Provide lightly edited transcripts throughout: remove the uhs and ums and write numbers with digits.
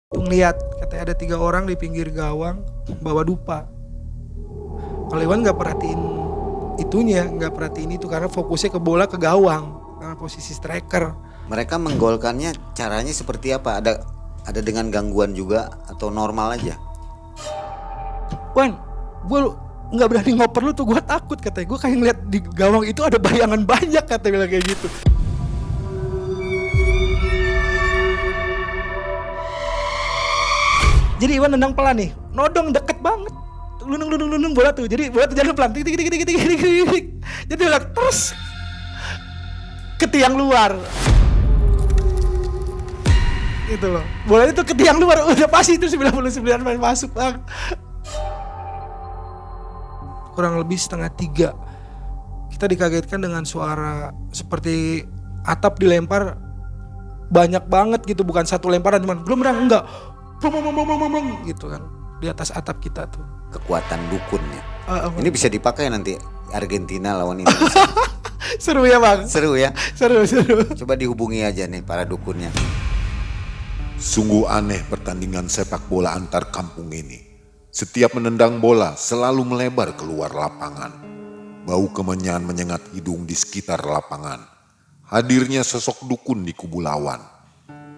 Tuh ngeliat katanya ada 3 orang di pinggir gawang bawa dupa. Kalau Iwan nggak perhatiin itunya, nggak perhatiin itu karena fokusnya ke bola ke gawang karena posisi striker. Mereka menggolkannya caranya seperti apa? Ada dengan gangguan juga atau normal aja? Wan, gue nggak berani ngoper lu tuh, gue takut katanya. Gue kayak ngeliat di gawang itu ada bayangan banyak katanya, bilang kayak gitu. Jadi Iwan nendang pelan nih, nodong deket banget, lunung bola tuh. Jadi bola tuh jalan pelan, tik. Jadi lihat terus ke tiang luar. Gitu loh. Bola itu ke tiang luar, udah pasti itu 99 main masuk bang. Kurang lebih 2:30 kita dikagetkan dengan suara seperti atap dilempar banyak banget gitu, bukan satu lemparan cuman belum enggak gitu kan di atas atap kita tuh. Kekuatan dukunnya. Ini bisa dipakai nanti Argentina lawan Indonesia. Seru ya bang? Seru ya? Seru. Coba dihubungi aja nih para dukunnya. Sungguh aneh pertandingan sepak bola antar kampung ini. Setiap menendang bola selalu melebar keluar lapangan. Bau kemenyan menyengat hidung di sekitar lapangan. Hadirnya sosok dukun di kubu lawan.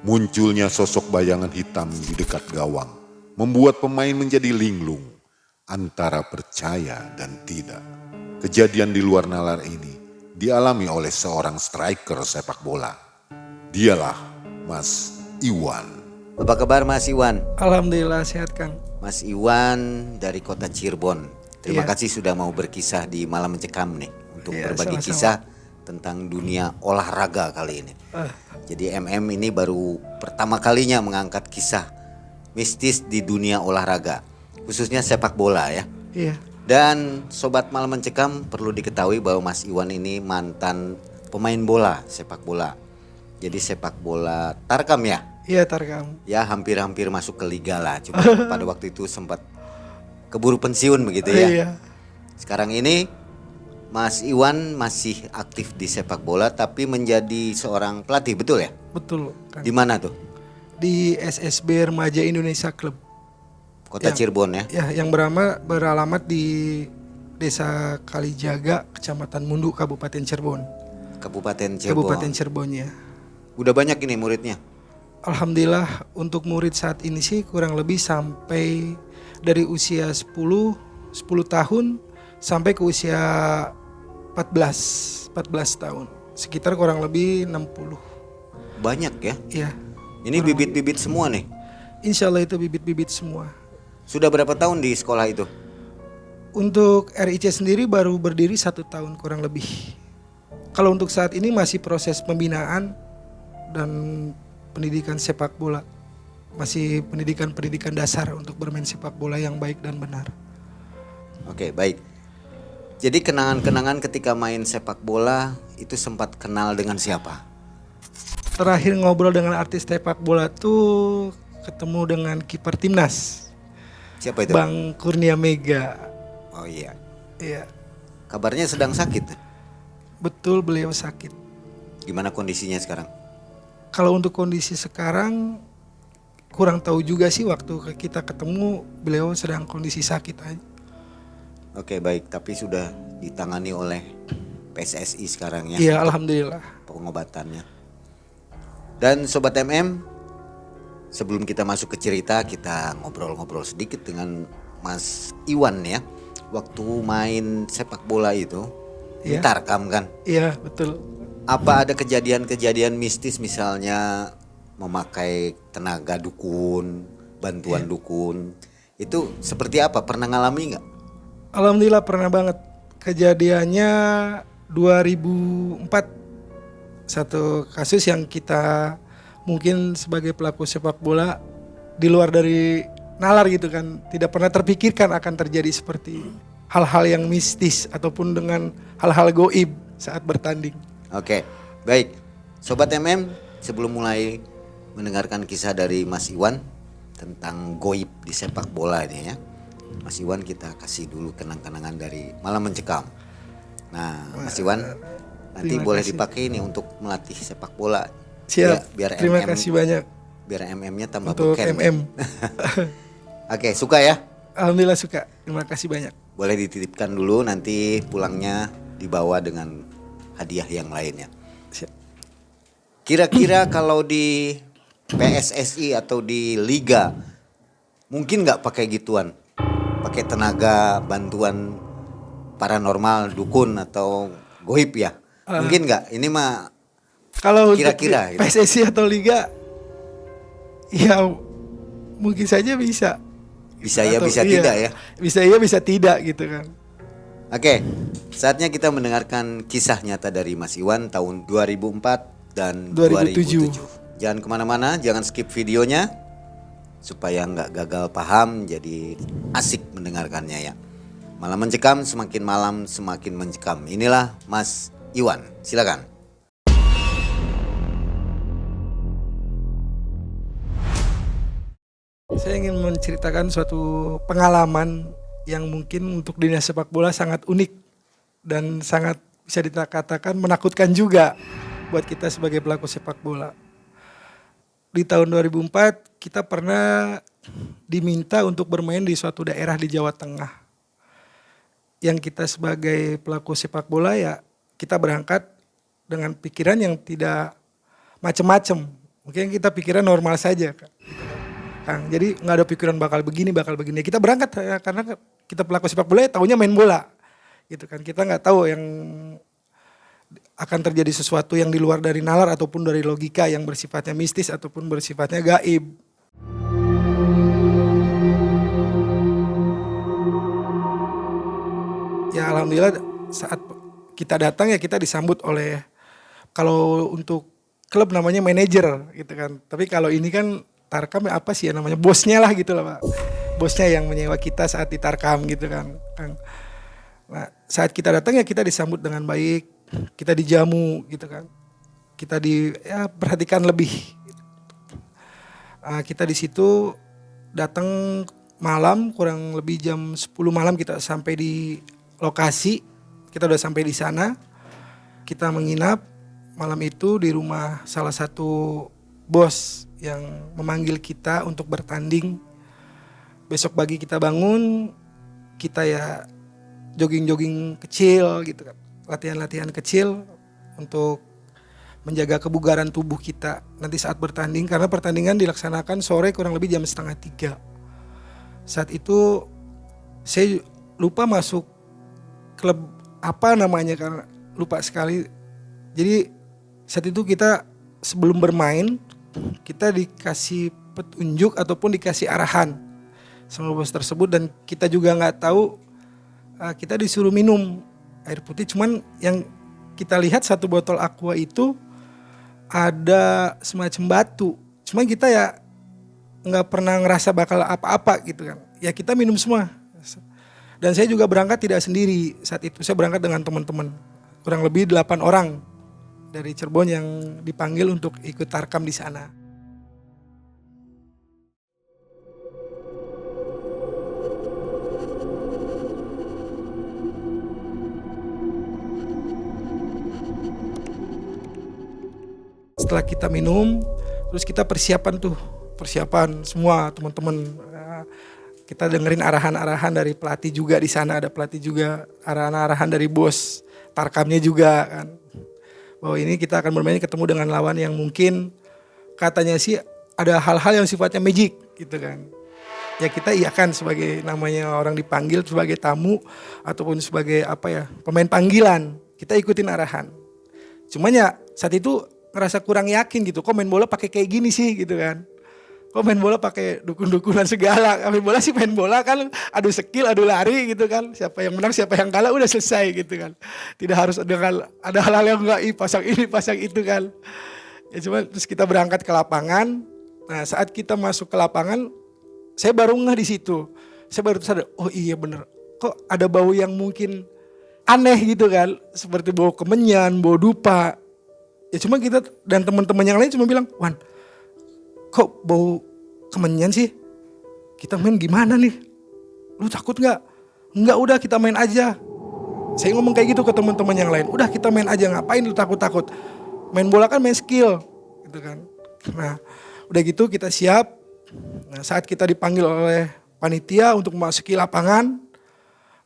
Munculnya sosok bayangan hitam di dekat gawang. Membuat pemain menjadi linglung antara percaya dan tidak. Kejadian di luar nalar ini dialami oleh seorang striker sepak bola. Dialah Mas Iwan. Apa kabar Mas Iwan? Alhamdulillah sehat Kang. Mas Iwan dari kota Cirebon. Terima Iya. kasih sudah mau berkisah di Malam Mencekam nih. Untuk Iya, berbagi sama-sama. kisah tentang dunia olahraga kali ini. Jadi MM ini baru pertama kalinya mengangkat kisah mistis di dunia olahraga. Khususnya sepak bola ya. Iya. Dan Sobat Malam Mencekam perlu diketahui bahwa Mas Iwan ini mantan pemain bola, sepak bola. Jadi sepak bola Tarkam ya? Iya Tarkam. Ya hampir-hampir masuk ke liga lah. Cuma pada waktu itu sempat keburu pensiun begitu ya. Iya. Sekarang ini Mas Iwan masih aktif di sepak bola tapi menjadi seorang pelatih, betul ya? Betul Kang. Di mana tuh? Di SSB Remaja Indonesia Club. Kota Cirebon ya? Ya, yang beralamat di Desa Kalijaga, Kecamatan Mundu, Kabupaten Cirebon. Kabupaten Cirebon. Kabupaten Cirebon ya. Udah banyak ini muridnya? Alhamdulillah untuk murid saat ini sih kurang lebih sampai dari usia 10 tahun sampai ke usia 14 tahun. Sekitar kurang lebih 60. Banyak ya? Iya. Ini bibit-bibit semua nih? Insya Allah itu bibit-bibit semua. Sudah berapa tahun di sekolah itu? Untuk RIC sendiri baru berdiri 1 tahun kurang lebih. Kalau untuk saat ini masih proses pembinaan dan pendidikan sepak bola. Masih pendidikan dasar untuk bermain sepak bola yang baik dan benar. Oke, baik. Jadi kenangan-kenangan ketika main sepak bola itu sempat kenal dengan siapa? Terakhir ngobrol dengan artis sepak bola tuh ketemu dengan kiper timnas. Siapa itu? Bang Kurnia Mega. Oh iya. Iya, Kabarnya sedang sakit. betul beliau sakit. Gimana kondisinya sekarang? Kalau untuk kondisi sekarang kurang tahu juga sih, waktu kita ketemu beliau sedang kondisi sakit aja. Oke, baik. Tapi sudah ditangani oleh PSSI sekarang ya? Iya, alhamdulillah. Pengobatannya. Dan Sobat MM, sebelum kita masuk ke cerita, kita ngobrol-ngobrol sedikit dengan Mas Iwan ya. Waktu main sepak bola itu, di Iya. Tarkam kan? Iya, betul. Apa ada kejadian-kejadian mistis misalnya memakai tenaga dukun, bantuan dukun? Itu seperti apa? Pernah ngalami nggak? Alhamdulillah pernah banget. Kejadiannya 2004. Satu kasus yang kita mungkin sebagai pelaku sepak bola di luar dari nalar gitu kan, tidak pernah terpikirkan akan terjadi seperti hal-hal yang mistis ataupun dengan hal-hal goib saat bertanding. Oke, baik. Sobat MM, sebelum mulai mendengarkan kisah dari Mas Iwan tentang goib di sepak bola ini ya, Mas Iwan kita kasih dulu kenang-kenangan dari Malam Mencekam. Nah, Mas Iwan, nanti Terima boleh kasih. dipakai ini untuk melatih sepak bola. Siap. Biar Terima MM kasih banyak. biar MM-nya tambah untuk beken. MM. Oke, suka ya? Alhamdulillah suka. Terima kasih banyak. Boleh dititipkan dulu, nanti pulangnya dibawa dengan hadiah yang lainnya. Siap. Kira-kira kalau di PSSI atau di Liga mungkin nggak pakai gituan, pakai tenaga bantuan paranormal, dukun atau goib ya? Mungkin nggak? Ini mah Kalau untuk kira-kira di gitu. PSSI atau Liga, ya mungkin saja bisa. Bisa ya, Atau bisa iya, tidak ya. Bisa iya, bisa tidak gitu kan. Oke, saatnya kita mendengarkan kisah nyata dari Mas Iwan tahun 2004 dan 2007. 2007. Jangan kemana-mana, jangan skip videonya supaya nggak gagal paham, jadi asik mendengarkannya ya. Malam mencekam, semakin malam semakin mencekam. Inilah Mas Iwan, silakan. Saya ingin menceritakan suatu pengalaman yang mungkin untuk dunia sepak bola sangat unik dan sangat bisa dikatakan menakutkan juga buat kita sebagai pelaku sepak bola. Di tahun 2004 kita pernah diminta untuk bermain di suatu daerah di Jawa Tengah. Yang kita sebagai pelaku sepak bola ya kita berangkat dengan pikiran yang tidak macam-macam. Mungkin kita pikiran normal saja, Kang. Jadi nggak ada pikiran bakal begini. Kita berangkat ya, karena kita pelaku sepak bola ya taunya main bola, gitu kan. Kita nggak tahu yang akan terjadi sesuatu yang di luar dari nalar ataupun dari logika yang bersifatnya mistis ataupun bersifatnya gaib. Ya alhamdulillah saat kita datang ya kita disambut oleh, kalau untuk klub namanya manajer gitu kan. Tapi kalau ini kan Tarkam ya apa sih ya namanya, bosnya lah gitu lah Pak. Bosnya yang menyewa kita saat di Tarkam gitu kan. Nah saat kita datang ya kita disambut dengan baik, kita dijamu gitu kan. Kita perhatikan lebih. Kita di situ datang malam, kurang lebih jam 10 malam kita sampai di lokasi. Kita udah sampai di sana. Kita menginap malam itu di rumah salah satu bos yang memanggil kita untuk bertanding. Besok pagi kita bangun, kita ya jogging-jogging kecil gitu kan. Latihan-latihan kecil untuk menjaga kebugaran tubuh kita nanti saat bertanding, karena pertandingan dilaksanakan sore kurang lebih jam 2:30. Saat itu saya lupa masuk klub apa namanya karena lupa sekali. Jadi saat itu kita sebelum bermain kita dikasih petunjuk ataupun dikasih arahan sama bos tersebut, dan kita juga nggak tahu, kita disuruh minum air putih. Cuman yang kita lihat satu botol aqua itu ada semacam batu. Cuman kita ya nggak pernah ngerasa bakal apa-apa gitu kan. Ya kita minum semua. Dan saya juga berangkat tidak sendiri saat itu. Saya berangkat dengan teman-teman. Kurang lebih 8 orang dari Cirebon yang dipanggil untuk ikut Tarkam di sana. Setelah kita minum, terus kita persiapan semua teman-teman. Kita dengerin arahan-arahan dari pelatih juga di sana, ada pelatih juga, arahan-arahan dari bos Tarkamnya juga kan. Bahwa ini kita akan bermain ketemu dengan lawan yang mungkin katanya sih ada hal-hal yang sifatnya magic gitu kan. Ya kita iakan sebagai namanya orang dipanggil sebagai tamu ataupun sebagai pemain panggilan. Kita ikutin arahan. Cuman ya saat itu ngerasa kurang yakin gitu. Kok main bola pakai kayak gini sih gitu kan. Kok main bola pakai dukun-dukunan segala. Main bola sih main bola kan adu skill, adu lari gitu kan. Siapa yang menang, siapa yang kalah udah selesai gitu kan. Tidak harus ada hal-hal yang enggak pasang ini, pasang itu kan. Ya cuma terus kita berangkat ke lapangan. Nah, saat kita masuk ke lapangan, saya baru ngeh di situ. Saya baru sadar, oh iya bener. Kok ada bau yang mungkin aneh gitu kan. Seperti bau kemenyan, bau dupa. Ya cuma kita dan teman-teman yang lain cuma bilang, "Wan, kok bau kemenyan sih? Kita main gimana nih? Lu takut gak?" "Enggak, udah kita main aja." Saya ngomong kayak gitu ke teman-teman yang lain. "Udah kita main aja, ngapain lu takut-takut? Main bola kan main skill." Gitu kan. Nah, Udah gitu kita siap. Nah, saat kita dipanggil oleh panitia untuk memasuki lapangan,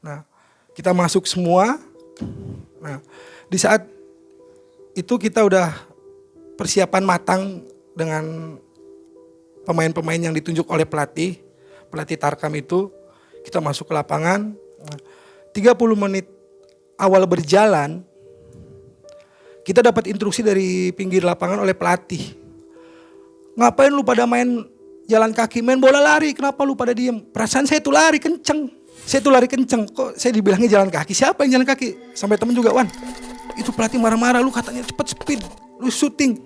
nah kita masuk semua. Nah di saat itu kita udah persiapan matang dengan pemain-pemain yang ditunjuk oleh pelatih Tarkam itu. Kita masuk ke lapangan, 30 menit awal berjalan, kita dapat instruksi dari pinggir lapangan oleh pelatih. Ngapain lu pada main jalan kaki, main bola lari, kenapa lu pada diem? Perasaan saya tuh lari kenceng. Kok saya dibilangnya jalan kaki? Siapa yang jalan kaki? Sampai temen juga, Wan, itu pelatih marah-marah, lu katanya cepet speed, lu syuting.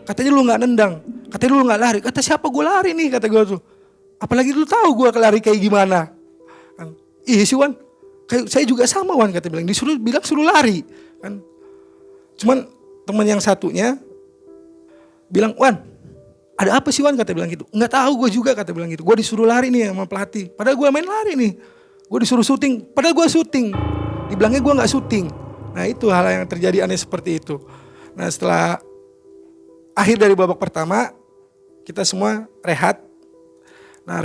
Katanya lu gak nendang, katanya lu gak lari. Kata siapa gue lari nih, kata gue tuh. Apalagi lu tahu gue lari kayak gimana. Kan, ih sih Wan, kayak saya juga sama Wan, kata bilang, bilang suruh lari. Kan. Cuman teman yang satunya bilang, Wan, ada apa sih Wan, kata bilang gitu. Nggak tahu gue juga, kata bilang gitu. Gue disuruh lari nih sama pelatih. Padahal gue main lari nih. Gue disuruh syuting, padahal gue syuting. Dibilangnya gue nggak syuting. Nah itu hal yang terjadi aneh seperti itu. Nah setelah akhir dari babak pertama, kita semua rehat. Nah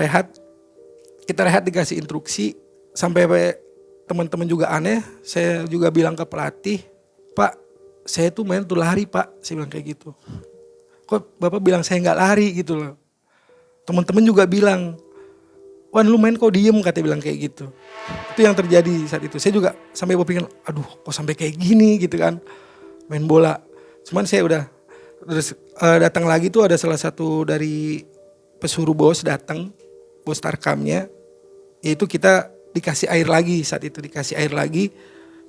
kita rehat dikasih instruksi. Sampai teman-teman juga aneh, saya juga bilang ke pelatih, Pak, saya tuh main tuh lari Pak. Saya bilang kayak gitu. Kok Bapak bilang saya nggak lari gitu loh. Teman-teman juga bilang, Wan lu main kok diem, kata bilang kayak gitu. Itu yang terjadi saat itu. Saya juga sampai berpikir, aduh kok sampai kayak gini gitu kan. Main bola. Cuman saya udah terus datang lagi tuh ada salah satu dari pesuruh bos datang, bos Tarkamnya. Yaitu kita dikasih air lagi saat itu, dikasih air lagi.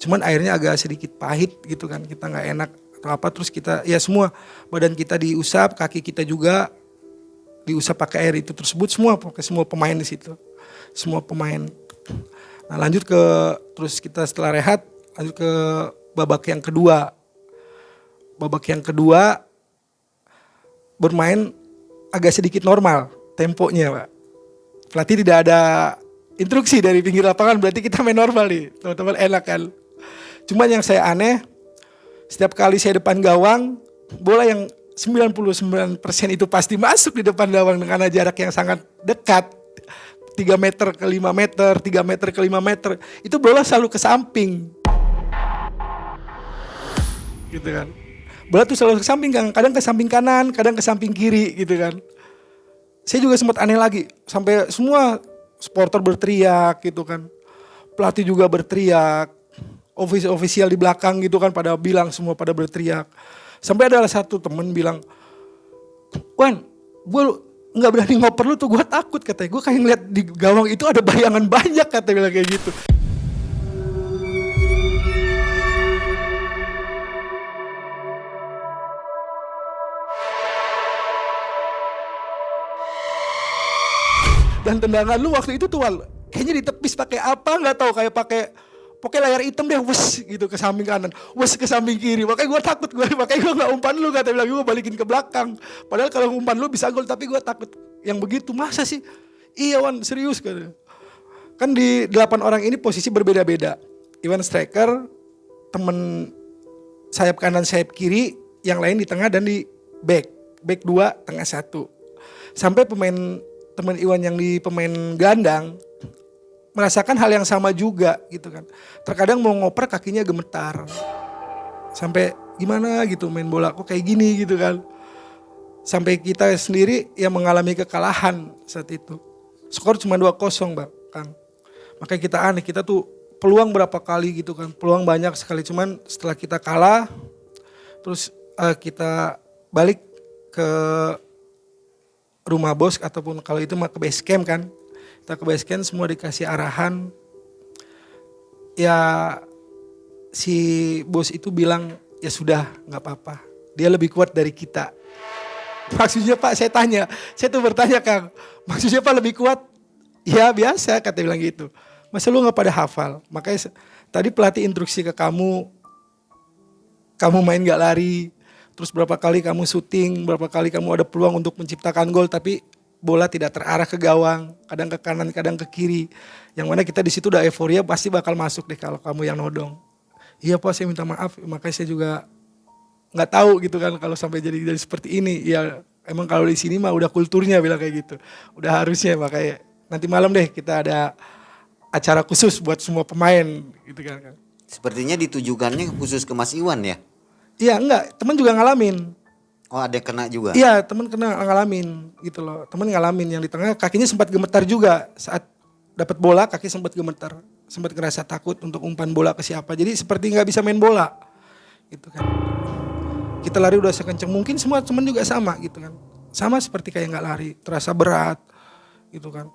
Cuman airnya agak sedikit pahit gitu kan, kita gak enak atau apa. Terus kita, ya semua badan kita diusap, kaki kita juga diusap pakai air itu tersebut, semua pemain di situ, semua pemain. Nah lanjut ke, terus kita setelah rehat lanjut ke babak yang kedua. Babak yang kedua bermain agak sedikit normal temponya Pak. Pelatih tidak ada instruksi dari pinggir lapangan, berarti kita main normal nih, teman-teman, enak kan. Cuman yang saya aneh, setiap kali saya depan gawang, bola yang 99% itu pasti masuk di depan gawang dengan jarak yang sangat dekat. 3 meter ke 5 meter, 3 meter ke 5 meter. Itu bola selalu ke samping. Gitu kan. Bola tuh selalu ke samping, kadang ke samping kanan, kadang ke samping kiri gitu kan. Saya juga sempat aneh lagi, sampai semua supporter berteriak gitu kan. Pelatih juga berteriak. Ofisial di belakang gitu kan pada bilang, semua pada berteriak. Sampai ada satu temen bilang, Wan, gue gak berani ngoper lu tuh, gue takut katanya. Gue kayak ngeliat di gawang itu ada bayangan banyak, katanya bilang kayak gitu. Dan tendangan lu waktu itu tuh Wal, kayaknya ditepis pakai apa nggak tahu, kayak pakai layar hitam deh, wes gitu ke samping kanan, wes ke samping kiri. Makanya gue takut, makanya gue nggak umpan lu, kata bilang, gue balikin ke belakang. Padahal kalau umpan lu bisa gol, tapi gue takut yang begitu. Masa sih? Iya Wan, serius kan? Kan di 8 orang ini posisi berbeda-beda. Iwan striker, temen sayap kanan, sayap kiri, yang lain di tengah dan di back 2, tengah 1. Sampai teman Iwan yang di pemain gelandang merasakan hal yang sama juga gitu kan. Terkadang mau ngoper kakinya gemetar. Sampai gimana gitu main bola kok kayak gini gitu kan. Sampai kita sendiri yang mengalami kekalahan saat itu. Skor cuma 2-0 Kang. Makanya kita aneh, kita tuh peluang berapa kali gitu kan. Peluang banyak sekali, cuman setelah kita kalah terus kita balik ke rumah bos, ataupun kalau itu mah ke base camp kan. Kita ke base camp semua dikasih arahan. Ya si bos itu bilang, ya sudah gak apa-apa. Dia lebih kuat dari kita. Maksudnya Pak, saya tuh bertanya Kang. Maksudnya Pak lebih kuat? Ya biasa, kata bilang gitu. Masa lu gak pada hafal? Makanya tadi pelatih instruksi ke kamu main gak lari. Terus berapa kali kamu syuting, berapa kali kamu ada peluang untuk menciptakan gol, tapi bola tidak terarah ke gawang, kadang ke kanan, kadang ke kiri. Yang mana kita di situ udah euforia, pasti bakal masuk deh kalau kamu yang nodong. Iya Pak, saya minta maaf, makanya saya juga nggak tahu gitu kan kalau sampai jadi seperti ini. Ya Emang kalau di sini mah udah kulturnya bilang kayak gitu. Udah harusnya, makanya nanti malam deh kita ada acara khusus buat semua pemain gitu kan. Sepertinya ditujukannya khusus ke Mas Iwan ya? Iya enggak, temen juga ngalamin. Oh ada yang kena juga? Iya temen kena ngalamin gitu loh. Temen ngalamin yang di tengah kakinya sempat gemetar juga saat dapat bola, kaki sempat gemetar. Sempat ngerasa takut untuk umpan bola ke siapa. Jadi seperti nggak bisa main bola gitu kan. Kita lari udah sekenceng mungkin, semua temen juga sama gitu kan. Sama seperti kayak nggak lari, terasa berat gitu kan.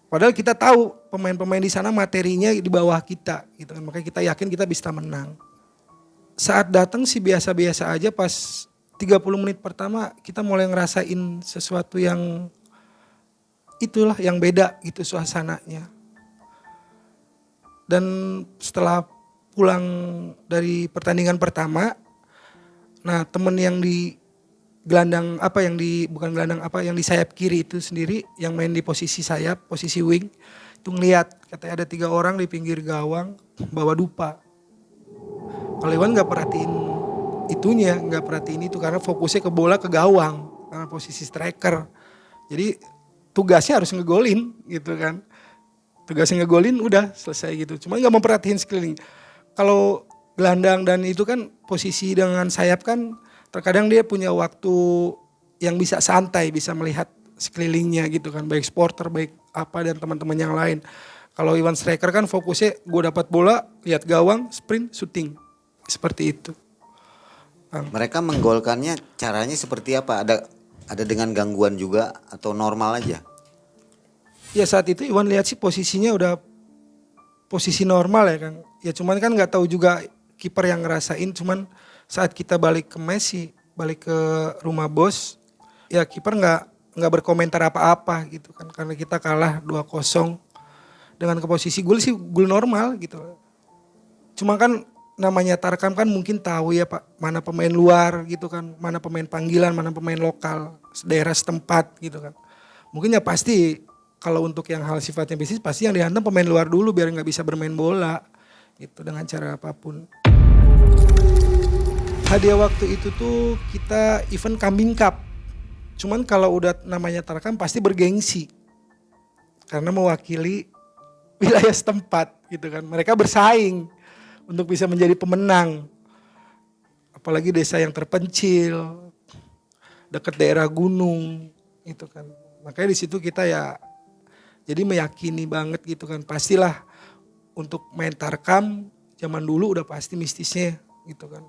Padahal kita tahu pemain-pemain di sana materinya di bawah kita gitu kan. Makanya kita yakin kita bisa menang. Saat datang sih biasa-biasa aja, pas 30 menit pertama kita mulai ngerasain sesuatu yang itulah yang beda gitu suasananya. Dan setelah pulang dari pertandingan pertama, nah temen yang di gelandang apa yang di bukan gelandang apa yang di sayap kiri itu sendiri yang main di posisi sayap, posisi wing, itu ngeliat katanya ada 3 orang di pinggir gawang bawa dupa. Kalau Iwan nggak perhatiin itunya, nggak perhatiin itu karena fokusnya ke bola, ke gawang karena posisi striker. Jadi tugasnya harus ngegolin gitu kan. Tugasnya ngegolin udah selesai gitu. Cuma nggak memperhatiin sekeliling. Kalau gelandang dan itu kan posisi dengan sayap kan terkadang dia punya waktu yang bisa santai, bisa melihat sekelilingnya gitu kan. Baik supporter, baik apa dan teman-teman yang lain. Kalau Iwan striker kan fokusnya gue dapat bola, lihat gawang, sprint, shooting. Seperti itu. Mereka menggolkannya caranya seperti apa? Ada dengan gangguan juga atau normal aja? Ya saat itu Iwan lihat sih posisinya udah posisi normal ya Kang. Ya cuman kan nggak tahu juga kiper yang ngerasain. Cuman saat kita balik ke Messi, balik ke rumah bos, ya kiper nggak berkomentar apa-apa gitu kan. Karena kita kalah 2-0 dengan ke posisi gol sih gol normal gitu. Cuma kan namanya Tarkam kan mungkin tahu ya Pak, mana pemain luar gitu kan, mana pemain panggilan, mana pemain lokal, daerah setempat gitu kan. Mungkin ya pasti kalau untuk yang hal sifatnya bisnis pasti yang dihantam pemain luar dulu biar nggak bisa bermain bola gitu dengan cara apapun. Hadiah waktu itu tuh kita event Kambing Cup. Cuman kalau udah namanya Tarkam pasti bergengsi. Karena mewakili wilayah setempat gitu kan. Mereka bersaing untuk bisa menjadi pemenang. Apalagi desa yang terpencil, dekat daerah gunung gitu kan. Makanya di situ kita ya jadi meyakini banget gitu kan. Pastilah untuk main Tarkam zaman dulu udah pasti mistisnya gitu kan.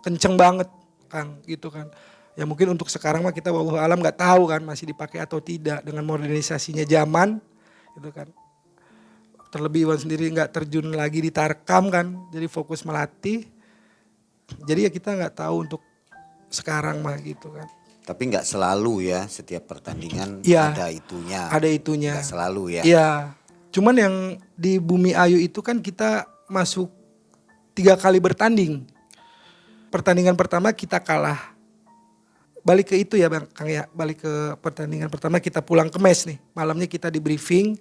Kenceng banget Kang gitu kan. Ya mungkin untuk sekarang mah kita wallahu alam nggak tahu kan masih dipakai atau tidak dengan modernisasinya zaman gitu kan. Terlebih Iwan sendiri nggak terjun lagi di Tarkam kan, jadi fokus melatih. Jadi ya kita nggak tahu untuk sekarang mah gitu kan. Tapi nggak selalu ya, setiap pertandingan Ya, ada itunya. ada itunya. Nggak selalu ya. Iya. Cuman yang di Bumi Ayu itu kan kita masuk 3 kali bertanding. Pertandingan pertama kita kalah. Balik ke itu ya Bang Kang ya, balik ke pertandingan pertama kita pulang ke mes nih. Malamnya kita di briefing,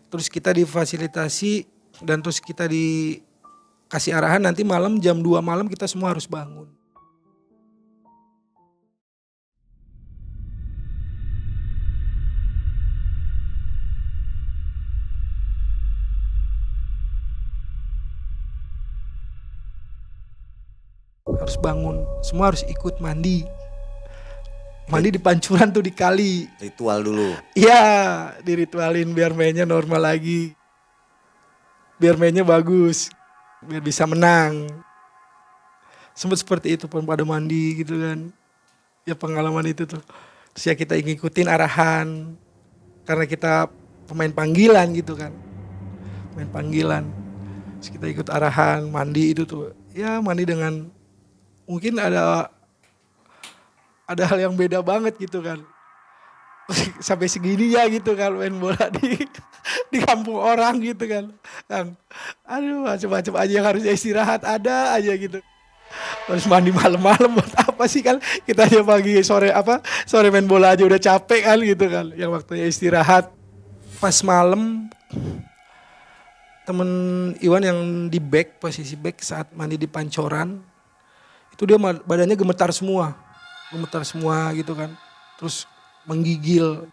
terus kita difasilitasi dan terus kita dikasih arahan nanti malam jam 2 malam kita semua harus bangun. Harus bangun, semua harus ikut mandi. Mandi di pancuran tuh di kali. Ritual dulu. Iya, diritualin biar mainnya normal lagi. Biar mainnya bagus, biar bisa menang. Sempat seperti itu pun pada mandi gitu kan. Ya pengalaman itu tuh. Terus ya kita ngikutin arahan. Karena kita pemain panggilan gitu kan. Pemain panggilan. Terus kita ikut arahan, mandi itu tuh. Ya mandi dengan mungkin ada hal yang beda banget gitu kan. Sampai segini ya gitu kan main bola di kampung orang gitu kan. Kang, aduh macam-macam aja yang harus istirahat ada aja gitu. Terus mandi malam-malam buat apa sih kan? Kita aja pagi sore main bola aja udah capek kan gitu kan. Yang waktunya istirahat. Pas malam temen Iwan yang di posisi back saat mandi di pancoran, itu dia badannya gemetar semua. gemetar semua gitu kan. Terus menggigil.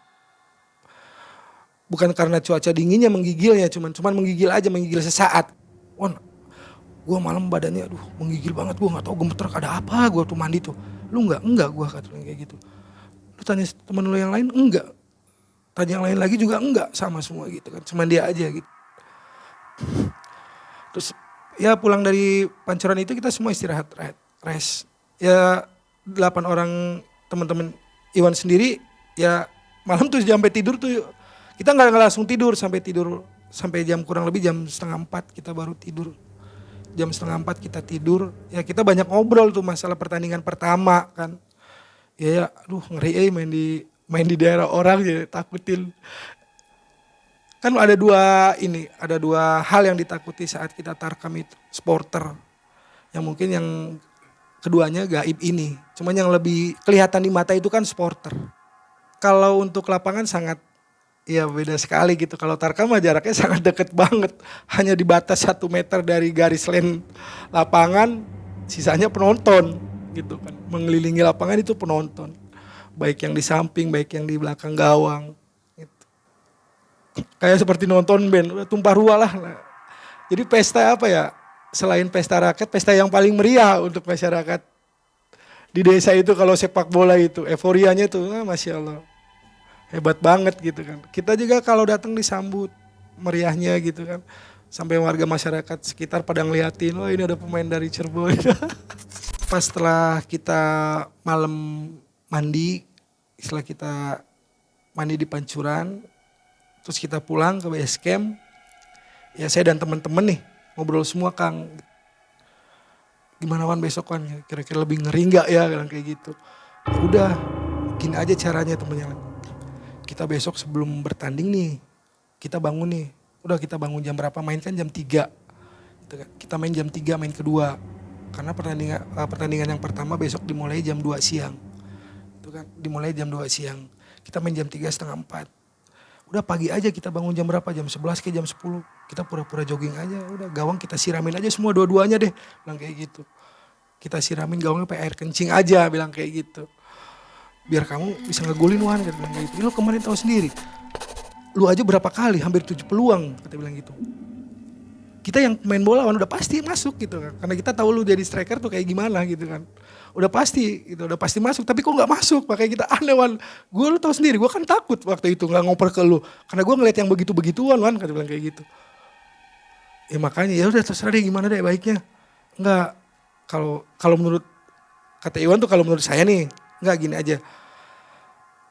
Bukan karena cuaca dinginnya menggigilnya, cuman menggigil aja, menggigil sesaat. Wah, gue malam badannya aduh menggigil banget, gue nggak tahu gemeter ada apa, gue tuh mandi tuh. Lu enggak gue katanya kayak gitu. Lu tanya temen lu yang lain enggak. Tanya yang lain lagi juga enggak, sama semua gitu kan. Cuman dia aja gitu. Terus ya pulang dari pancuran itu kita semua istirahat, rest. Ya 8 orang teman-teman Iwan sendiri ya malam tuh sampai tidur tuh kita nggak langsung tidur sampai jam kurang lebih jam 3:30 kita baru tidur. Jam 3:30 kita tidur, ya kita banyak ngobrol tuh masalah pertandingan pertama kan. Ya aduh ngeri main di daerah orang ya takutin. Kan ada dua hal yang ditakuti saat kita tarkam itu, supporter. Yang mungkin yang keduanya gaib ini. Cuman yang lebih kelihatan di mata itu kan supporter. Kalau untuk lapangan sangat ya beda sekali gitu. Kalau tarkam jaraknya sangat deket banget. Hanya di batas 1 meter dari garis line lapangan, sisanya penonton gitu kan. Mengelilingi lapangan itu penonton. Baik yang di samping, baik yang di belakang gawang. Gitu. Kayak seperti nonton band, udah tumpah ruah lah. Jadi pesta apa ya? Selain pesta rakyat, pesta yang paling meriah untuk masyarakat di desa itu kalau sepak bola itu. Euforianya tuh, Masya Allah. Hebat banget gitu kan. Kita juga kalau datang disambut meriahnya gitu kan. Sampai warga masyarakat sekitar pada ngeliatin, oh ini ada pemain dari Cirebon. Pas setelah kita malam mandi, setelah kita mandi di Pancuran, terus kita pulang ke base camp, ya saya dan teman-teman nih ngobrol semua Kang. Gimana Wan besok Wan, kira-kira lebih ngeri gak ya kayak gitu. Ya udah, gini aja caranya temennya. Kita besok sebelum bertanding nih, kita bangun nih. Udah kita bangun jam berapa, main kan jam 3. Kita main jam 3, main kedua. Karena pertandingan yang pertama besok dimulai jam 2 siang. Itu kan dimulai jam 2 siang. Kita main jam 3:30, 4. Udah pagi aja kita bangun jam berapa, jam 11 ke jam 10. Kita pura-pura jogging aja, udah gawang kita siramin aja semua dua-duanya deh. Bilang kayak gitu. Kita siramin gawangnya pakai air kencing aja, bilang kayak gitu. Biar kamu bisa ngegolin Wan, kata bilang gitu. Lu kemarin tahu sendiri, lu aja berapa kali hampir 7 peluang, kata bilang gitu. Kita yang main bola Wan udah pasti masuk gitu kan, karena kita tahu lu jadi striker tuh kayak gimana gitu kan. Udah pasti masuk, tapi kok nggak masuk, makanya kita aneh Wan. Gue lu tahu sendiri, gue kan takut waktu itu nggak ngoper ke lu, karena gue ngeliat yang begitu-begituan Wan, kata bilang kayak gitu. Ya makanya ya udah terserah deh gimana deh baiknya. Enggak, kalau menurut kata Iwan tuh, kalau menurut saya nih, enggak gini aja.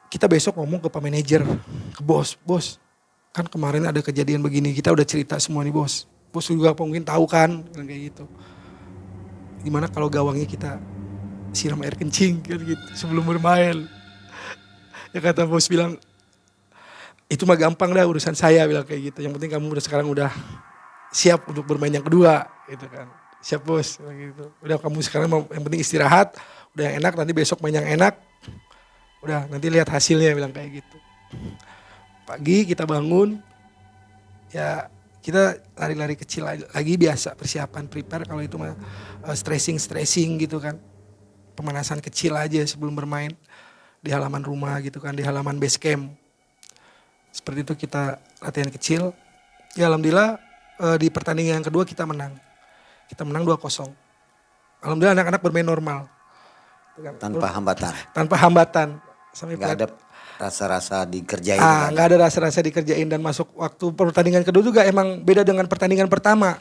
Kita besok ngomong ke Pak Manajer, ke bos, kan kemarin ada kejadian begini, kita udah cerita semua nih bos. Bos juga mungkin tahu kan, kayak gitu. Gimana kalau gawangnya kita siram air kencing kan gitu sebelum bermain. Ya kata bos bilang, itu mah gampang dah urusan saya, bilang kayak gitu. Yang penting kamu sekarang udah siap untuk bermain yang kedua gitu kan. Siap bos, gitu. Udah kamu sekarang yang penting istirahat, udah yang enak, nanti besok main yang enak. Udah nanti lihat hasilnya, bilang kayak gitu. Pagi kita bangun, ya kita lari-lari kecil lagi biasa, persiapan prepare kalau itu mah stressing gitu kan. Pemanasan kecil aja sebelum bermain di halaman rumah gitu kan, di halaman base camp. Seperti itu kita latihan kecil. Ya alhamdulillah di pertandingan yang kedua kita menang. Kita menang 2-0. Alhamdulillah anak-anak bermain normal. Tanpa hambatan. Tanpa hambatan. Nggak ada rasa-rasa dikerjain. Nggak ada rasa-rasa dikerjain, dan masuk waktu pertandingan kedua juga emang beda dengan pertandingan pertama.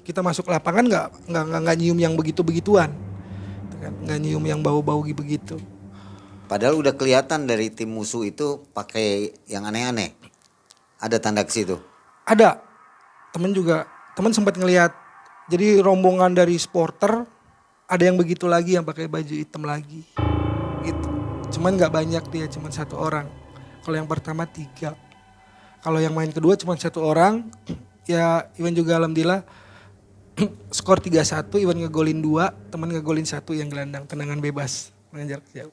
Kita masuk lapangan nggak nyium yang begitu-begituan, nggak nyium yang bau-bau begitu. Padahal udah kelihatan dari tim musuh itu pakai yang aneh-aneh. Ada tanda ke situ? Ada. Temen sempat ngelihat. Jadi rombongan dari supporter ada yang begitu lagi, yang pakai baju hitam lagi. Gitu. Cuman nggak banyak dia, cuman 1 orang. Kalau yang pertama 3. Kalau yang main kedua cuma 1 orang. Ya Iwan juga alhamdulillah skor 3-1, Iwan ngegolin 2, teman ngegolin 1 yang gelandang, tendangan bebas, mengejar jauh.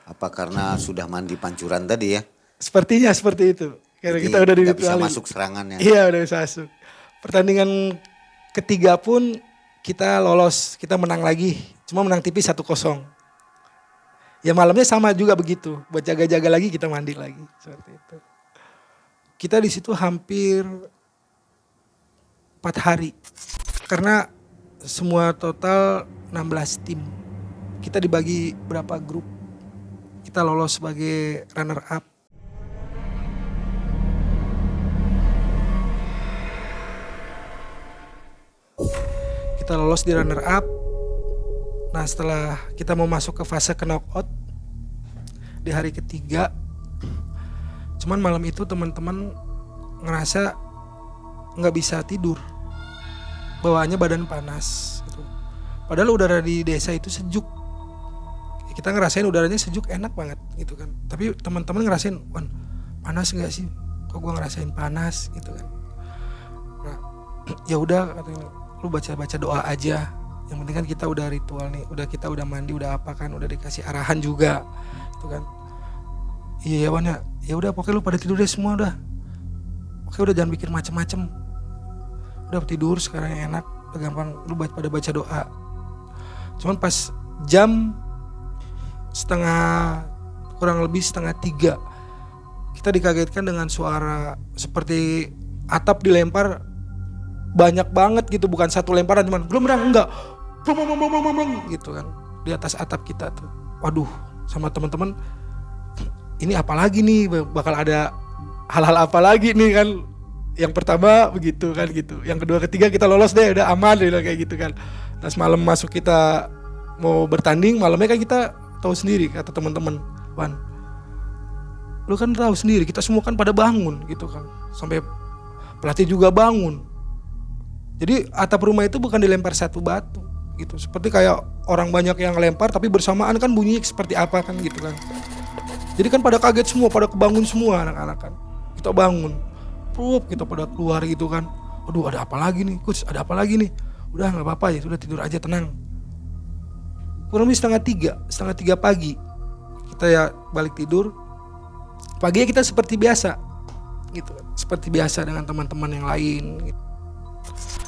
Apa karena sudah mandi Pancuran tadi ya? Sepertinya seperti itu. Karena kita udah nggak bisa masuk serangannya. Iya udah bisa masuk. Pertandingan ketiga pun kita lolos, kita menang lagi. Cuma menang tipis 1-0. Ya malamnya sama juga begitu, buat jaga-jaga lagi kita mandi lagi seperti itu. Kita di situ hampir 4 hari karena semua total 16 tim. Kita dibagi berapa grup. Kita lolos sebagai runner up. Kita lolos di runner up. Nah setelah kita mau masuk ke fase knockout di hari ketiga, cuman malam itu teman-teman ngerasa nggak bisa tidur, bawaannya badan panas gitu. Padahal udara di desa itu sejuk, kita ngerasain udaranya sejuk enak banget gitu kan. Tapi teman-teman ngerasain, Wan panas nggak sih? Kok gua ngerasain panas gitu kan? Nah, ya udah katanya, lu baca doa aja. Yang penting kan kita udah ritual nih, kita udah mandi, udah apa kan, udah dikasih arahan juga, gitu kan. Iya ya Wan ya udah pokoknya lu pada tidur deh semua udah. Oke udah jangan pikir macem-macem. Udah tidur sekarang yang enak, udah gampang lu pada baca doa. Cuman pas jam kurang lebih setengah 3 kita dikagetkan dengan suara seperti atap dilempar banyak banget gitu, bukan satu lemparan cuman belum enggak gitu kan di atas atap kita tuh. Waduh, sama teman-teman ini apalagi nih, bakal ada hal-hal apa lagi nih kan. Yang pertama begitu kan gitu, yang kedua ketiga kita lolos deh, udah aman deh kayak gitu kan. Nah semalam masuk kita mau bertanding, malamnya kan kita tahu sendiri kata teman-teman, Wan lu kan tahu sendiri kita semua kan pada bangun gitu kan, sampai pelatih juga bangun. Jadi atap rumah itu bukan dilempar satu batu gitu, seperti kayak orang banyak yang lempar tapi bersamaan kan bunyinya seperti apa kan gitu kan. Jadi kan pada kaget semua, pada kebangun semua anak-anak kan. Kita bangun, kita pada keluar gitu kan. Aduh ada apa lagi nih coach, ada apa lagi nih. Udah gak apa-apa ya, sudah tidur aja tenang. Kurang lebih setengah tiga pagi kita ya balik tidur. Paginya kita seperti biasa gitu, seperti biasa dengan teman-teman yang lain gitu.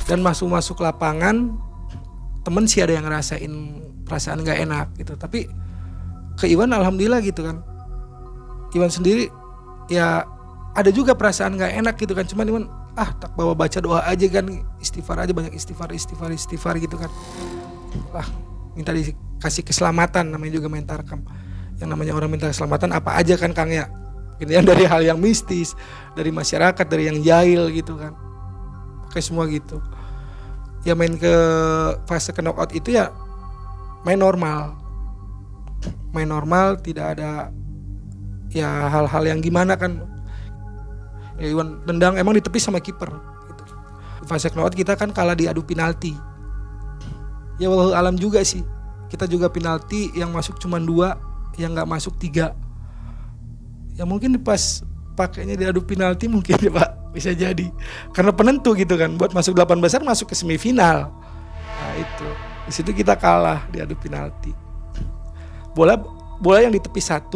Dan masuk lapangan, temen sih ada yang ngerasain perasaan gak enak gitu. Tapi ke Iwan alhamdulillah gitu kan, Iwan sendiri ya ada juga perasaan gak enak gitu kan. Cuman Iwan tak bawa baca doa aja kan, istighfar aja, banyak istighfar gitu kan. Minta dikasih keselamatan, namanya juga main tarkam. Yang namanya orang minta keselamatan apa aja kan Kang ya. Gitu ya, dari hal yang mistis, dari masyarakat, dari yang jahil gitu kan. Pakai semua gitu. Ya main ke fase knockout itu ya main normal, tidak ada ya hal-hal yang gimana kan. Ya Iwan tendang emang ditepis sama kiper gitu. Fase knockout kita kan kalah di adu penalti. Ya walau alam juga sih, kita juga penalti yang masuk cuma 2, yang nggak masuk 3. Ya mungkin pas pakainya di adu penalti mungkin ya Pak, bisa jadi karena penentu gitu kan, buat masuk 8 besar, masuk ke semifinal. Nah itu di situ kita kalah di adu penalti. Bola yang ditepis 1,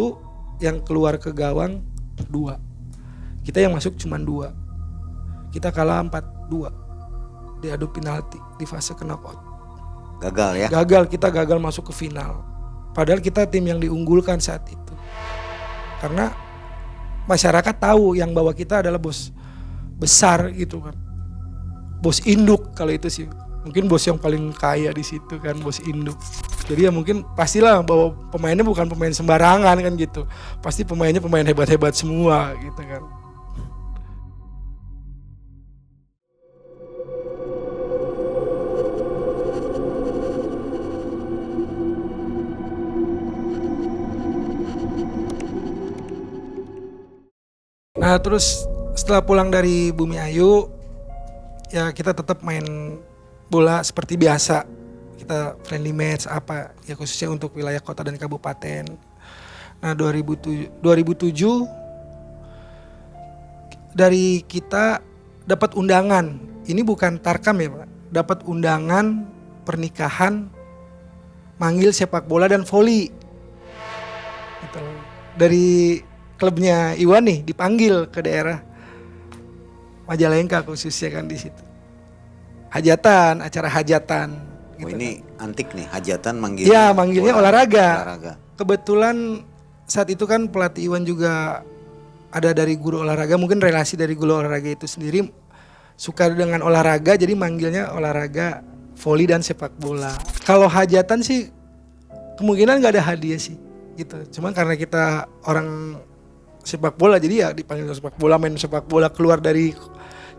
yang keluar ke gawang 2. Kita yang masuk cuma 2. Kita kalah 4-2 di adu penalti di fase knockout. Gagal ya? Kita gagal masuk ke final. Padahal kita tim yang diunggulkan saat itu. Karena masyarakat tahu yang bawa kita adalah bos besar gitu kan. Bos induk kalau itu sih. Mungkin bos yang paling kaya di situ kan, bos induk. Jadi ya mungkin pastilah bahwa pemainnya bukan pemain sembarangan kan gitu. Pasti pemainnya pemain hebat-hebat semua gitu kan. Nah terus setelah pulang dari Bumi Ayu, ya kita tetap main bola seperti biasa. Kita friendly match apa ya, khususnya untuk wilayah kota dan kabupaten. Nah 2007 dari kita dapat undangan. Ini bukan tarkam ya Pak, dapat undangan pernikahan manggil sepak bola dan voli. Gitu. Dari klubnya Iwan nih dipanggil ke daerah Majalengka khususnya kan di situ. Acara hajatan. Oh Gitu ini kan. antik nih, hajatan manggil. Iya manggilnya olahraga. kebetulan saat itu kan pelatih Iwan juga ada dari guru olahraga, mungkin relasi dari guru olahraga itu sendiri suka dengan olahraga, jadi manggilnya olahraga voli dan sepak bola. Kalau hajatan sih kemungkinan nggak ada hadiah sih gitu, cuman karena kita orang sepak bola jadi ya dipanggil sepak bola, main sepak bola, keluar dari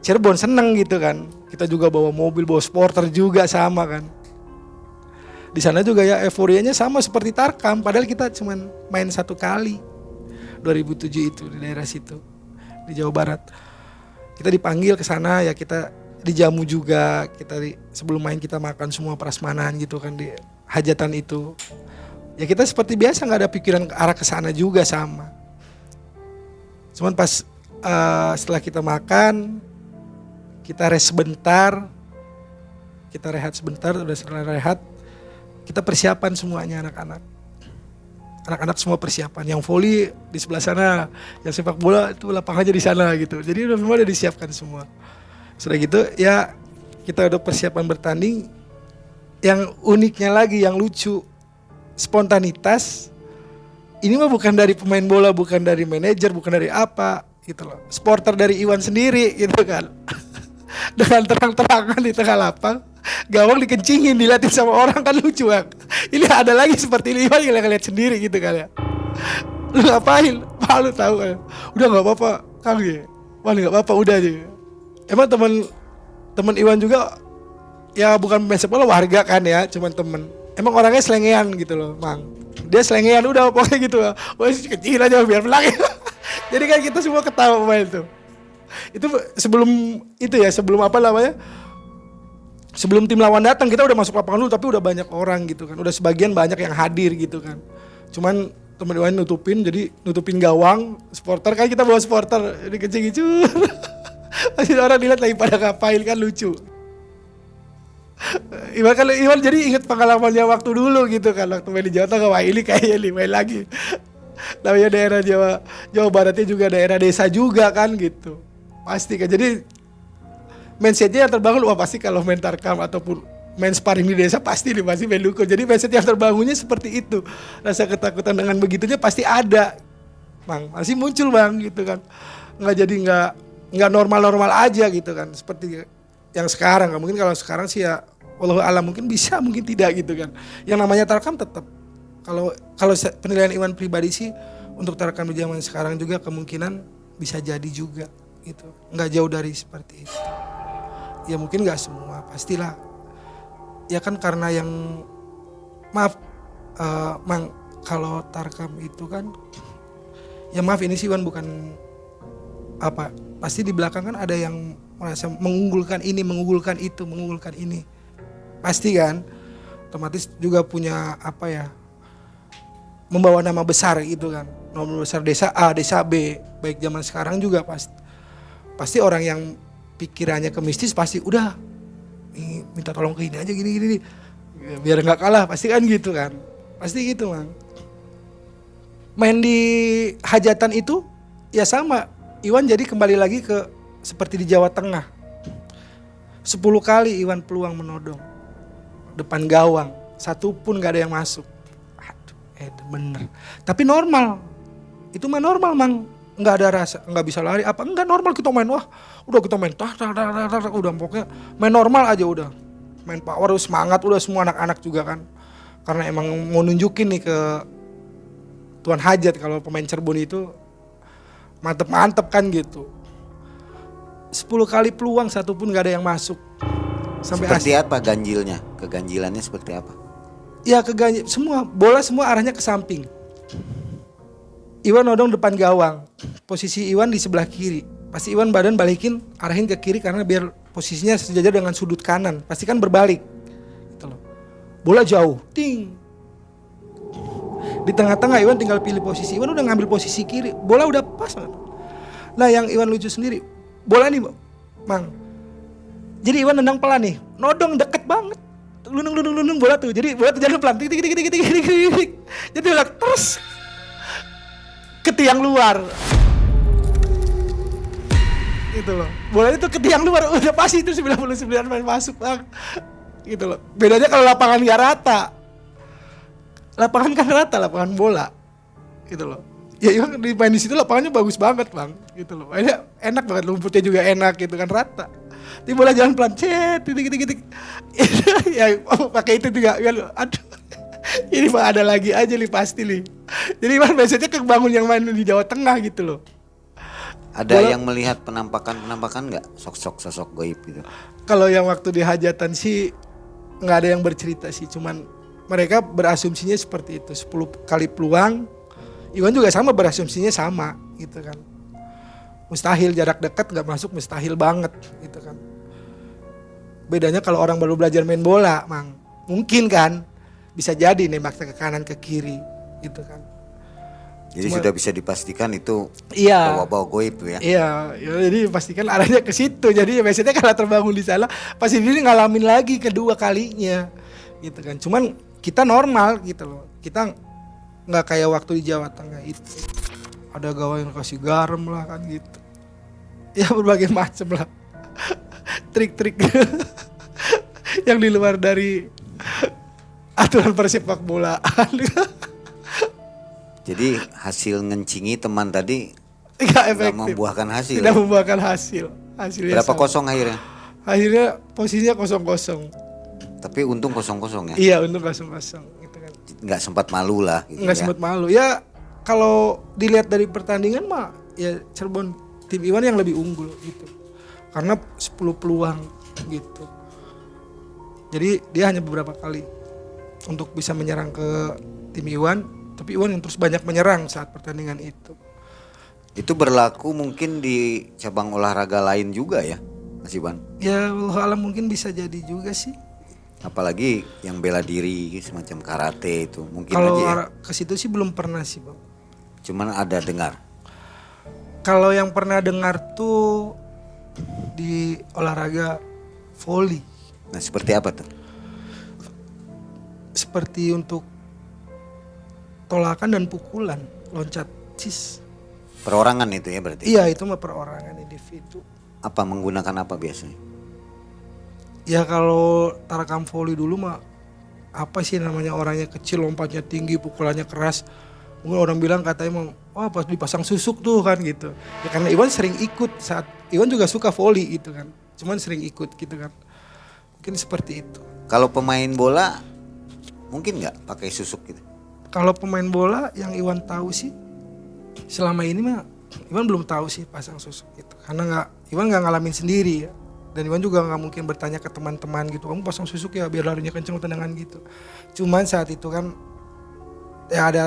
Cirebon seneng gitu kan. Kita juga bawa mobil, bawa supporter juga sama kan. Di sana juga ya euforianya sama seperti Tarkam, padahal kita cuman main 1 kali 2007 itu di daerah situ di Jawa Barat. Kita dipanggil ke sana ya, kita dijamu juga, sebelum main kita makan semua prasmanan gitu kan di hajatan itu. Ya kita seperti biasa nggak ada pikiran ke arah ke sana juga sama. Cuman pas setelah kita makan, kita rest sebentar, kita rehat sebentar, udah setelah rehat, kita persiapan semuanya anak-anak. Anak-anak semua persiapan, yang voli di sebelah sana, yang sepak bola itu lapangannya di sana gitu. Jadi udah semua udah disiapkan semua. Sudah gitu ya kita udah persiapan bertanding. Yang uniknya lagi, yang lucu, spontanitas. Ini mah bukan dari pemain bola, bukan dari manajer, bukan dari apa gitu loh. Supporter dari Iwan sendiri gitu kan. Dengan terang-terangan di tengah lapang, gawang dikencingin, dilihatin sama orang kan lucu kan. Ini ada lagi seperti ini, Iwan ngeliat sendiri gitu kan ya. Lu ngapain? Malu tahu kan. Udah nggak apa-apa, Kang ya. Wah nggak apa-apa, udah aja. Emang teman Iwan juga ya bukan pemain sepak bola, warga kan ya, cuman temen. Emang orangnya selengean gitu loh, Mang. Dia selengean udah pokoknya gitu. Wah kecil aja biar menang. Jadi kan kita semua ketawa pemain tuh. Itu sebelum itu ya, sebelum apa namanya, sebelum tim lawan datang kita udah masuk lapangan dulu, tapi udah banyak orang gitu kan, udah sebagian banyak yang hadir gitu kan. Cuman teman Iwan nutupin, jadi nutupin gawang, supporter kan kita bawa supporter, jadi kecil-kecil. Masih orang dilihat lagi pada ngapain kan lucu. Iwan jadi inget pengalamannya waktu dulu gitu kan, waktu main di Jawa Tengah, wah ini kayaknya nih main lagi. Namanya daerah Jawa Baratnya juga daerah desa juga kan gitu. Pasti kan, jadi mindsetnya yang terbangun, wah pasti kalau main Tarkam ataupun main sparring di desa pasti main Luko. Jadi mindset yang terbangunnya seperti itu. Rasa ketakutan dengan begitunya pasti ada, Bang, masih muncul Bang gitu kan. Nggak normal aja gitu kan, seperti yang sekarang. Mungkin kalau sekarang sih ya wallahu alam, mungkin bisa mungkin tidak gitu kan. Yang namanya Tarkam tetap, kalau penilaian Iwan pribadi sih untuk Tarkam di zaman sekarang juga kemungkinan bisa jadi juga gitu, nggak jauh dari seperti itu. Ya mungkin nggak semua, pastilah. Ya kan karena yang maaf, Mang, kalau Tarkam itu kan, ya maaf ini sih Iwan bukan apa, pasti di belakang kan ada yang merasa mengunggulkan ini, mengunggulkan itu, mengunggulkan ini, pasti kan. Otomatis juga punya apa ya, membawa nama besar gitu kan, nama besar desa A, desa B, baik zaman sekarang juga pasti orang yang pikirannya ke mistis pasti udah minta tolong ke ini aja gini biar nggak kalah, pasti kan gitu kan, pasti gitu Mang. Main di hajatan itu ya sama, Iwan jadi kembali lagi ke seperti di Jawa Tengah. 10 kali Iwan peluang menodong depan gawang, 1 pun gak ada yang masuk. Aduh, bener. Tapi normal, itu mah normal Mang. Nggak ada rasa, nggak bisa lari apa, enggak, normal kita main. Wah udah kita main udah pokoknya main normal aja, udah main power, semangat, udah semua anak-anak juga kan, karena emang mau nunjukin nih ke Tuan Hajat kalau pemain Cirebon itu mantep kan gitu. 10 kali peluang, 1 pun nggak ada yang masuk. Sampai seperti apa ganjilnya, keganjilannya seperti apa? Ya semua bola semua arahnya ke samping. Iwan nodong depan gawang, posisi Iwan di sebelah kiri. Pasti Iwan badan balikin, arahin ke kiri karena biar posisinya sejajar dengan sudut kanan. Pasti kan berbalik. Gitu loh. Bola jauh, ting. Di tengah-tengah Iwan tinggal pilih posisi. Iwan udah ngambil posisi kiri, bola udah pas. Nah yang Iwan lucu sendiri, bola nih Mang. Jadi Iwan nendang pelan nih, nodong deket banget. Lunung bola tuh. Jadi bola tuh jalan pelan. Tik. Jadi udah terus ke tiang luar. Gitu loh. Bola itu ke tiang luar, udah pasti itu 99 main masuk Bang. Gitu loh. Bedanya kalau lapangan gak rata. lapangan kan rata, lapangan bola gitu loh. Ya Iwan main di situ lapangannya bagus banget bang, gitu loh. Mainnya enak banget, rumputnya juga enak gitu kan, rata. Di bola jalan pelan, titik. Ya pakai itu juga, aduh. Ini mah ada lagi aja nih pasti nih. Jadi Iwan biasanya kebangun yang main di Jawa Tengah gitu loh. Ada Bola- yang melihat penampakan nggak sosok goib gitu? Kalau yang waktu di hajatan sih nggak ada yang bercerita sih, cuman mereka berasumsinya seperti itu, 10 kali peluang. Iwan juga sama, berasumsinya sama gitu kan. Mustahil, jarak dekat nggak masuk, mustahil banget gitu kan. Bedanya kalau orang baru belajar main bola, Mang, mungkin kan bisa jadi nembak ke kanan ke kiri gitu kan. Jadi Cuma- sudah bisa dipastikan itu Iya. bawa-bawa goib tuh ya. Iya, ya, jadi pastikan arahnya ke situ. Jadi biasanya kalau terbangun di sana, pasti dia ngalamin lagi kedua kalinya, gitu kan. Cuman kita normal gitu loh. Kita nggak kayak waktu di Jawa Tengah itu. Ada gawe yang kasih garam lah kan gitu. Ya berbagai macam lah. Trik-trik yang di luar dari aturan persepak bolaan. Jadi hasil ngencingi teman tadi Nggak nggak efektif. membuahkan hasil. Tidak Ya? membuahkan hasil. Hasilnya Berapa sama. kosong akhirnya? Akhirnya posisinya kosong-kosong. Tapi untung kosong-kosong ya. Iya, untuk kosong-kosong gitu kan. Nggak sempat malu lah. Gitu Nggak ya. sempat malu. Ya kalau dilihat dari pertandingan mah ya Cirebon, tim Iwan yang lebih unggul gitu. Karena 10 peluang gitu. Jadi dia hanya beberapa kali untuk bisa menyerang ke tim Iwan, tapi Iwan yang terus banyak menyerang saat pertandingan itu. Itu berlaku mungkin di cabang olahraga lain juga ya, Mas Iwan. Ya wallahu alam mungkin bisa jadi juga sih. Apalagi yang bela diri semacam karate itu mungkin Kalau aja ya. ke situ sih belum pernah sih, Bang. Cuman ada dengar. Kalau yang pernah dengar tuh di olahraga volley, Nah seperti apa tuh? seperti untuk tolakan dan pukulan, loncat cis. Perorangan itu ya berarti. Iya, itu mah perorangan individu. Apa menggunakan apa biasanya? Ya kalau tarakam volley dulu mah apa sih namanya, orangnya kecil, lompatnya tinggi, pukulannya keras. Mungkin orang bilang katanya mau, wah pas dipasang susuk tuh kan gitu. Ya karena Iwan sering ikut, saat Iwan juga suka volley gitu kan. Cuman sering ikut gitu kan. Mungkin seperti itu. Kalau pemain bola mungkin nggak pakai susuk gitu? Kalau pemain bola yang Iwan tahu sih, selama ini mah Iwan belum tahu sih pasang susuk gitu. Karena Iwan nggak ngalamin sendiri ya. Dan Iwan juga nggak mungkin bertanya ke teman-teman gitu, kamu pasang susuk ya biar larinya kenceng tendangan gitu. Cuman saat itu kan ya ada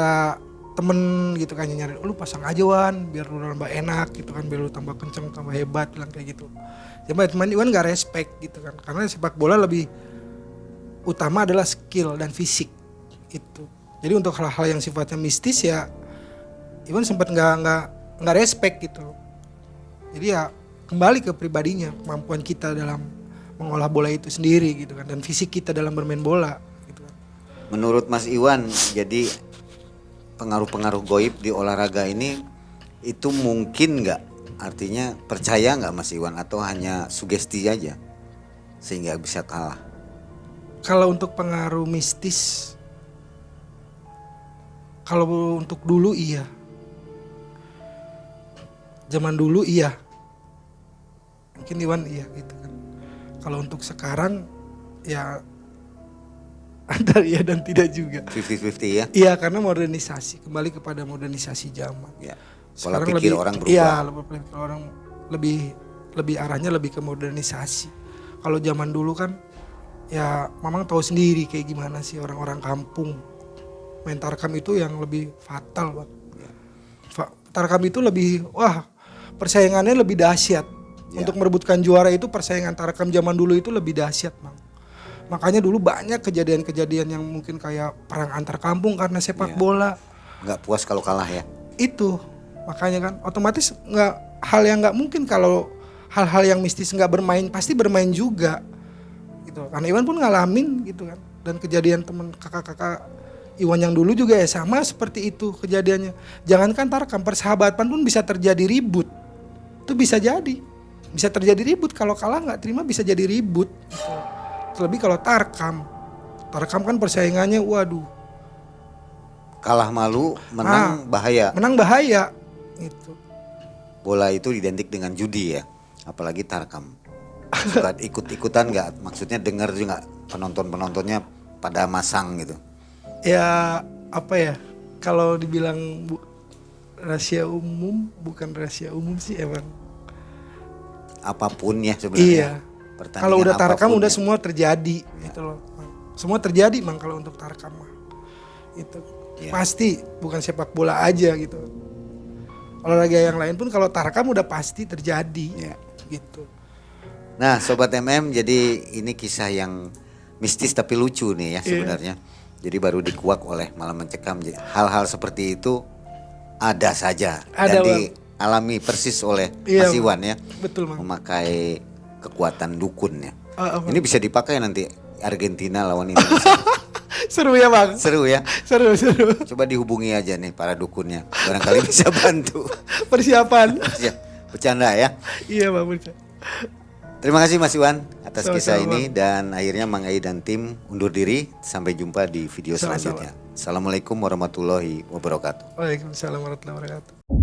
temen gitu kan yang nyari, lu pasang aja Wan biar lu nambah enak gitu kan, biar lu tambah kenceng, tambah hebat, bilang kayak gitu. Cuman Iwan nggak respect gitu kan, karena sepak bola lebih utama adalah skill dan fisik itu. Jadi untuk hal-hal yang sifatnya mistis ya Iwan sempat nggak respect gitu. Jadi ya kembali ke pribadinya, kemampuan kita dalam mengolah bola itu sendiri gitu kan, dan fisik kita dalam bermain bola gitu kan. Menurut Mas Iwan, jadi pengaruh-pengaruh goib di olahraga ini itu mungkin nggak? Artinya percaya nggak Mas Iwan atau hanya sugesti aja sehingga bisa kalah? Kalau untuk pengaruh mistis, kalau untuk dulu iya. Zaman dulu iya. Mungkin Iwan iya gitu kan. Kalau untuk sekarang ya antara iya dan tidak juga. 50-50 ya? Iya, karena modernisasi, kembali kepada modernisasi zaman. Ya. Pola pikir orang berubah. Iya, pola pikir orang lebih arahnya lebih ke modernisasi. Kalau zaman dulu kan ya Mamang tahu sendiri kayak gimana sih orang-orang kampung. Main tarkam itu yang lebih fatal, Bang. Tarkam itu lebih, wah, persaingannya lebih dahsyat. Ya. Untuk merebutkan juara itu persaingan tarkam zaman dulu itu lebih dahsyat, Bang. Makanya dulu banyak kejadian-kejadian yang mungkin kayak perang antar kampung karena sepak Ya. bola. Nggak puas kalau kalah ya? Itu makanya kan otomatis nggak, hal yang nggak mungkin kalau hal-hal yang mistis nggak bermain, pasti bermain juga gitu. Karena Iwan pun ngalamin gitu kan, dan kejadian temen kakak-kakak Iwan yang dulu juga ya sama seperti itu kejadiannya. Jangankan tarkam, persahabatan pun bisa terjadi ribut. Itu bisa terjadi ribut. Kalau kalah nggak terima bisa jadi ribut gitu. Terlebih kalau tarkam kan persaingannya waduh Kalah malu, menang bahaya. Menang bahaya. Itu. Bola itu identik dengan judi ya, apalagi tarkam. Suka ikut-ikutan nggak? Maksudnya dengar juga penontonnya pada masang gitu. Ya apa ya? Kalau dibilang rahasia umum, bukan rahasia umum sih emang. Apapun ya sebenarnya. Iya. Kalau udah tarkam apapun udah ya. semua terjadi gitu loh. Semua terjadi mang kalau untuk tarkam mah. Itu Iya. pasti bukan sepak bola aja gitu. Olahraga yang lain pun kalau tarkam udah pasti terjadi Iya. gitu. Nah, Sobat MM, jadi ini kisah yang mistis tapi lucu nih ya sebenarnya. Jadi baru dikuak oleh Malam Mencekam. Hal-hal seperti itu ada saja Ada, dan dialami persis oleh Iya, Mas Iwan ya. Betul mang. Memakai kekuatan dukun ya. Apa? Ini bisa dipakai nanti Argentina lawan Indonesia. Seru ya bang. Seru ya. Seru. Coba dihubungi aja nih para dukunnya. Barangkali bisa bantu. Persiapan. Ya, bercanda ya. Iya bang betul. Terima kasih Mas Iwan atas Sama-sama, kisah ini dan akhirnya Mang Ai dan tim undur diri. Sampai jumpa di video Sama-sama. selanjutnya. Assalamualaikum warahmatullahi wabarakatuh. Waalaikumsalam warahmatullahi wabarakatuh.